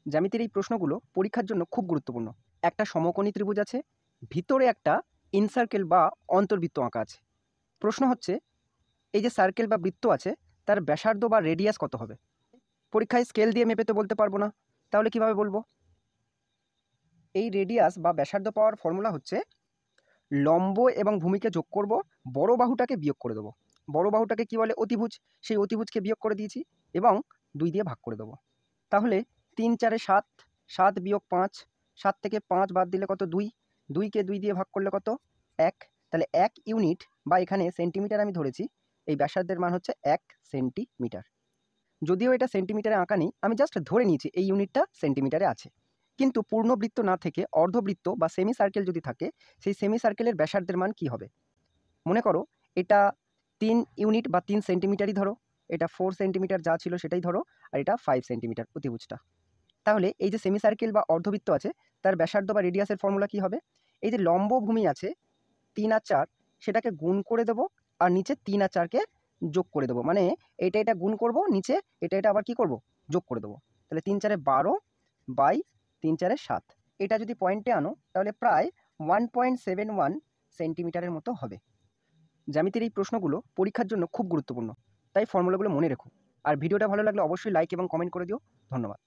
জ্যামিতির এই প্রশ্নগুলো পরীক্ষার জন্য খুব গুরুত্বপূর্ণ। একটা সমকোণী ত্রিভুজ আছে, ভিতরে একটা ইনসার্কেল বা অন্তর্বৃত্ত আঁকা আছে। প্রশ্ন হচ্ছে এই যে সার্কেল বা বৃত্ত আছে তার ব্যাসার্ধ বা রেডিয়াস কত হবে? পরীক্ষায় স্কেল দিয়ে মেপে তো বলতে পারবো না, তাহলে কিভাবে বলবো? এই রেডিয়াস বা ব্যাসার্ধ পাওয়ার ফর্মুলা হচ্ছে লম্ব এবং ভূমিকে যোগ করব, বড় বাহুটাকে বিয়োগ করে দেবো। বড় বাহুটাকে কি বলে? অতিভুজ। সেই অতিভুজকে বিয়োগ করে দিয়েছি এবং 2 দিয়ে ভাগ করে দেবো। তাহলে 3 4 7, 7 বিয়োগ 5, 7 থেকে 5 বাদ দিলে কত? 2, 2কে 2 দিয়ে ভাগ করলে কত? 1। তাহলে 1 ইউনিট বা এখানে সেন্টিমিটার আমি ধরেছি, এই ব্যাসার্ধের মান হচ্ছে 1 সেন্টিমিটার। যদিও এটা সেন্টিমিটারে আঁকা নেই, আমি জাস্ট ধরে নিয়েছি এই ইউনিটটা সেন্টিমিটারে আছে। কিন্তু পূর্ণবৃত্ত না থেকে অর্ধবৃত্ত বা সেমি সার্কেল যদি থাকে, সেই সেমি সার্কেলের ব্যাসার্ধের মান কি হবে? মনে করো এটা 3 ইউনিট বা 3 সেন্টিমিটারই ধরো, এটা 4 সেন্টিমিটার যা ছিল সেটাই ধরো, আর এটা 5 সেন্টিমিটার অতিভুজটা। তাহলে এই যে সেমি সার্কেল বা অর্ধবৃত্ত আছে তার ব্যাসার্ধ বা রেডিয়াসের ফর্মুলা কি হবে? এই যে লম্ব ভূমি আছে 3 আর 4, সেটাকে গুণ করে দেবো, আর নিচে 3 আর 4কে যোগ করে দেবো। মানে এটা গুণ করব, নিচে এটা আবার কি করব? যোগ করে দেবো। তাহলে 3 4 12 বাই 3 4 7। এটা যদি পয়েন্টে আনো তাহলে প্রায় 1.71 সেন্টিমিটারের মতো হবে। জ্যামিতির এই প্রশ্নগুলো পরীক্ষার জন্য খুব গুরুত্বপূর্ণ, তাই ফর্মুলাগুলো মনে রেখো। আর ভিডিওটা ভালো লাগলে অবশ্যই লাইক এবং কমেন্ট করে দিও। ধন্যবাদ।